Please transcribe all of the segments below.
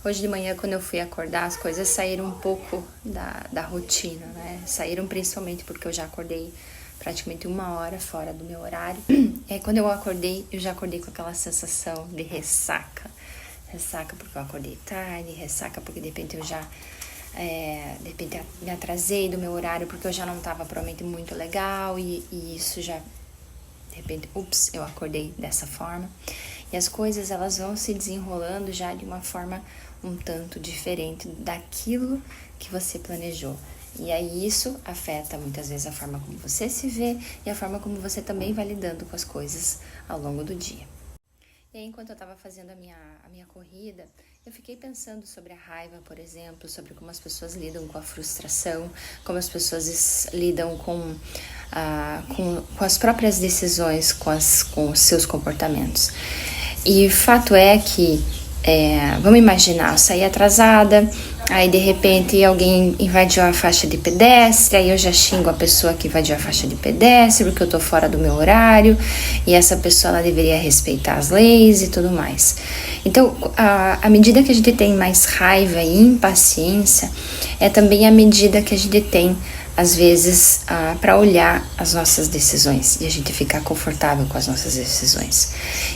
Hoje de manhã, quando eu fui acordar, as coisas saíram um pouco da rotina, né? Saíram principalmente porque eu já acordei praticamente 1 hora fora do meu horário. E aí, quando eu acordei, eu já acordei com aquela sensação de ressaca. Ressaca porque eu acordei tarde, ressaca porque de repente eu já de repente me atrasei do meu horário porque eu já não estava provavelmente muito legal e isso já, de repente, eu acordei dessa forma. E as coisas, elas vão se desenrolando já de uma forma um tanto diferente daquilo que você planejou. E aí isso afeta muitas vezes a forma como você se vê e a forma como você também vai lidando com as coisas ao longo do dia. E aí, enquanto eu estava fazendo a minha corrida, eu fiquei pensando sobre a raiva, por exemplo, sobre como as pessoas lidam com a frustração, como as pessoas lidam com as próprias decisões, com os seus comportamentos. E fato é que, vamos imaginar, eu saí atrasada, aí de repente alguém invadiu a faixa de pedestre, aí eu já xingo a pessoa que invadiu a faixa de pedestre porque eu tô fora do meu horário e essa pessoa ela deveria respeitar as leis e tudo mais. Então, à medida que a gente tem mais raiva e impaciência, é também a medida que a gente tem às vezes para olhar as nossas decisões e a gente ficar confortável com as nossas decisões.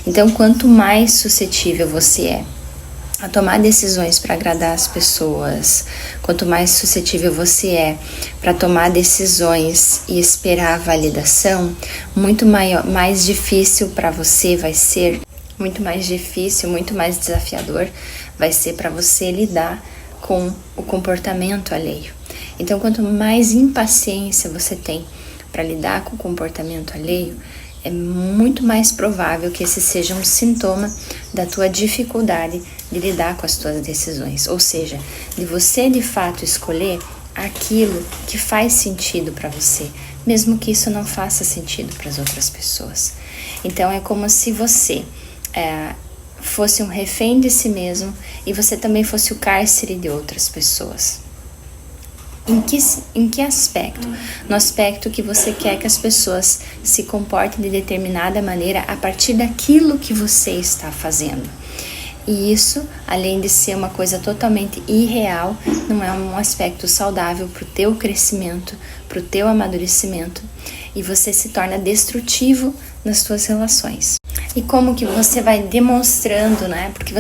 Então, quanto mais suscetível você é a tomar decisões para agradar as pessoas, quanto mais suscetível você é para tomar decisões e esperar a validação, muito mais difícil para você vai ser, muito mais difícil, muito mais desafiador vai ser para você lidar com o comportamento alheio. Então, quanto mais impaciência você tem para lidar com o comportamento alheio, é muito mais provável que esse seja um sintoma da tua dificuldade de lidar com as tuas decisões. Ou seja, de você de fato escolher aquilo que faz sentido para você, mesmo que isso não faça sentido para as outras pessoas. Então, é como se você fosse um refém de si mesmo e você também fosse o cárcere de outras pessoas. Em que aspecto? No aspecto que você quer que as pessoas se comportem de determinada maneira a partir daquilo que você está fazendo. E isso, além de ser uma coisa totalmente irreal, não é um aspecto saudável para o teu crescimento, para o teu amadurecimento, e você se torna destrutivo nas tuas relações. E como que você vai demonstrando, né? Porque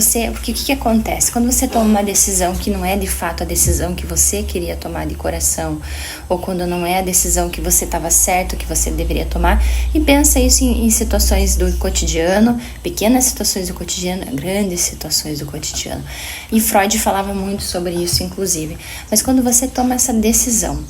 o que acontece? Quando você toma uma decisão que não é de fato a decisão que você queria tomar de coração, ou quando não é a decisão que você estava certo que você deveria tomar, e pensa isso em situações do cotidiano, pequenas situações do cotidiano, grandes situações do cotidiano. E Freud falava muito sobre isso, inclusive. Mas quando você toma essa decisão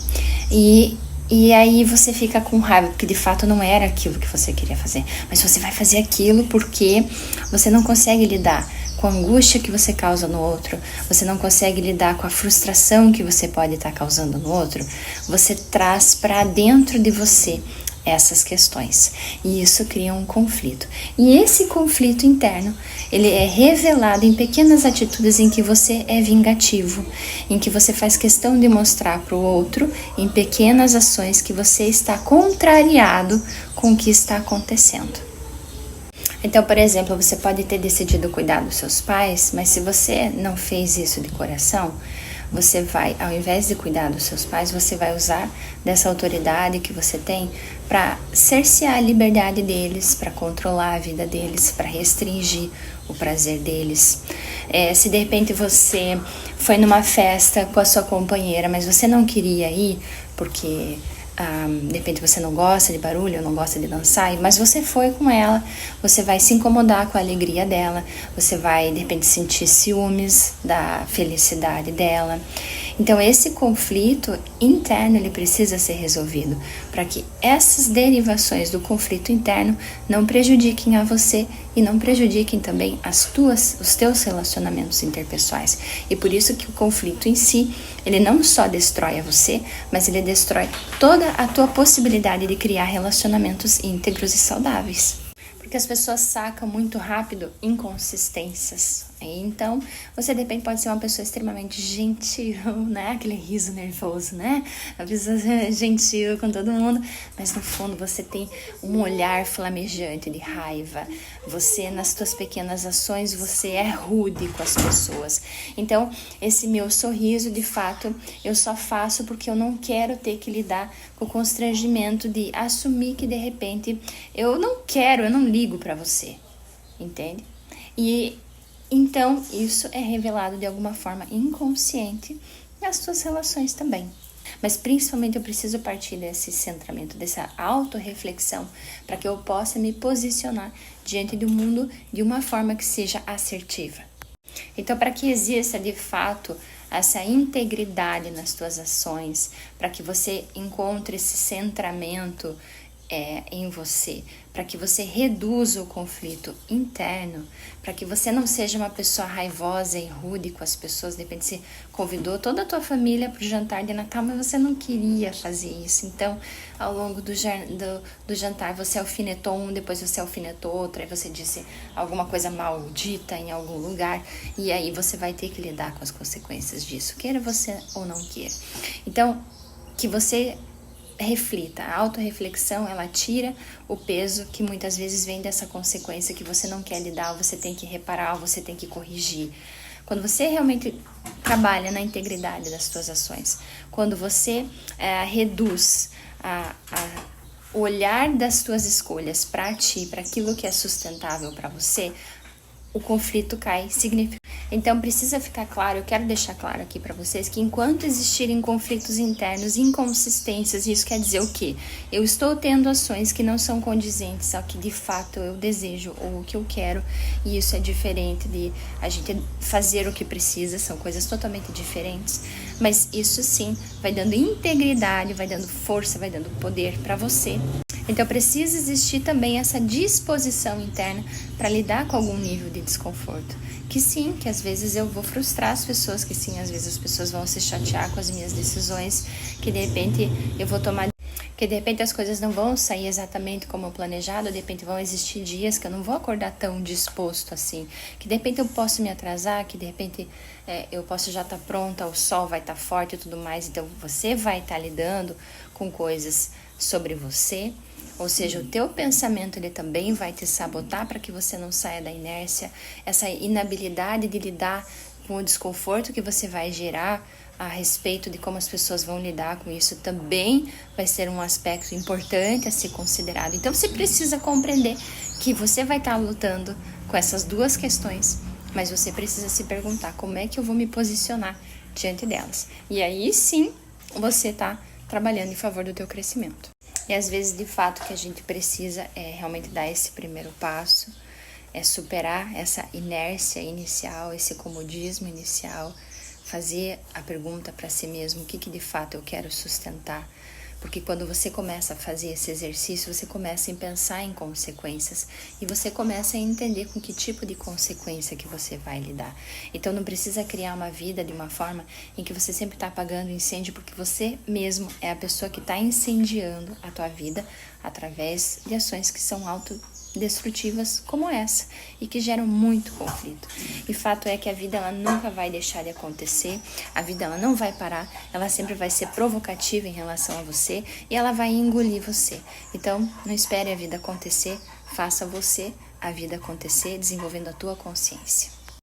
e aí você fica com raiva, porque de fato não era aquilo que você queria fazer. Mas você vai fazer aquilo porque você não consegue lidar com a angústia que você causa no outro. Você não consegue lidar com a frustração que você pode estar causando no outro. Você traz para dentro de você essas questões. E isso cria um conflito. E esse conflito interno, ele é revelado em pequenas atitudes em que você é vingativo, em que você faz questão de mostrar para o outro, em pequenas ações, que você está contrariado com o que está acontecendo. Então, por exemplo, você pode ter decidido cuidar dos seus pais, mas se você não fez isso de coração, você vai, ao invés de cuidar dos seus pais, você vai usar dessa autoridade que você tem para cercear a liberdade deles, para controlar a vida deles, para restringir o prazer deles. Se de repente você foi numa festa com a sua companheira, mas você não queria ir porque de repente você não gosta de barulho, não gosta de dançar, mas você foi com ela, você vai se incomodar com a alegria dela, você vai de repente sentir ciúmes da felicidade dela. Então esse conflito interno ele precisa ser resolvido para que essas derivações do conflito interno não prejudiquem a você e não prejudiquem também os teus relacionamentos interpessoais. E por isso que o conflito em si, ele não só destrói a você, mas ele destrói toda a tua possibilidade de criar relacionamentos íntegros e saudáveis. Porque as pessoas sacam muito rápido inconsistências Então, você de repente pode ser uma pessoa extremamente gentil, né? Aquele riso nervoso, né? A pessoa gentil com todo mundo, mas no fundo você tem um olhar flamejante de raiva. Você, nas suas pequenas ações, você é rude com as pessoas. Então, esse meu sorriso, de fato, eu só faço porque eu não quero ter que lidar com o constrangimento de assumir que de repente eu não ligo pra você, entende? E então, isso é revelado de alguma forma inconsciente nas suas relações também. Mas principalmente eu preciso partir desse centramento, dessa autorreflexão, para que eu possa me posicionar diante do mundo de uma forma que seja assertiva. Então, para que exista de fato essa integridade nas tuas ações, para que você encontre esse centramento em você, para que você reduza o conflito interno, para que você não seja uma pessoa raivosa e rude com as pessoas. De repente você convidou toda a tua família para o jantar de Natal, mas você não queria fazer isso. Então, ao longo do jantar, você alfinetou um, depois você alfinetou outro, aí você disse alguma coisa maldita em algum lugar, e aí você vai ter que lidar com as consequências disso, queira você ou não queira. Então, que você reflita. A autorreflexão, ela tira o peso que muitas vezes vem dessa consequência que você não quer lidar, ou você tem que reparar, ou você tem que corrigir. Quando você realmente trabalha na integridade das suas ações, quando você reduz o olhar das tuas escolhas para ti, para aquilo que é sustentável para você, o conflito cai significativamente. Então precisa ficar claro, eu quero deixar claro aqui para vocês que enquanto existirem conflitos internos, inconsistências, isso quer dizer o quê? Eu estou tendo ações que não são condizentes ao que de fato eu desejo ou o que eu quero, e isso é diferente de a gente fazer o que precisa, são coisas totalmente diferentes, mas isso sim vai dando integridade, vai dando força, vai dando poder para você. Então precisa existir também essa disposição interna para lidar com algum nível de desconforto. Que sim, que às vezes eu vou frustrar as pessoas, que sim, às vezes as pessoas vão se chatear com as minhas decisões, que de repente eu vou tomar, que de repente as coisas não vão sair exatamente como eu planejado, de repente vão existir dias que eu não vou acordar tão disposto assim, que de repente eu posso me atrasar, que de repente eu posso já estar pronta, o sol vai estar forte e tudo mais, então você vai estar lidando com coisas sobre você. Ou seja, o teu pensamento ele também vai te sabotar para que você não saia da inércia, essa inabilidade de lidar com o desconforto que você vai gerar a respeito de como as pessoas vão lidar com isso também vai ser um aspecto importante a ser considerado. Então você precisa compreender que você vai estar lutando com essas duas questões, mas você precisa se perguntar como é que eu vou me posicionar diante delas. E aí sim você está trabalhando em favor do teu crescimento. E às vezes, de fato, o que a gente precisa é realmente dar esse primeiro passo, é superar essa inércia inicial, esse comodismo inicial, fazer a pergunta para si mesmo, o que de fato eu quero sustentar. Porque quando você começa a fazer esse exercício, você começa a pensar em consequências e você começa a entender com que tipo de consequência que você vai lidar. Então não precisa criar uma vida de uma forma em que você sempre está apagando incêndio, porque você mesmo é a pessoa que está incendiando a tua vida através de ações que são autodestrutivas como essa e que geram muito conflito. E fato é que a vida ela nunca vai deixar de acontecer, a vida ela não vai parar, ela sempre vai ser provocativa em relação a você e ela vai engolir você. Então não espere a vida acontecer, faça você a vida acontecer desenvolvendo a tua consciência.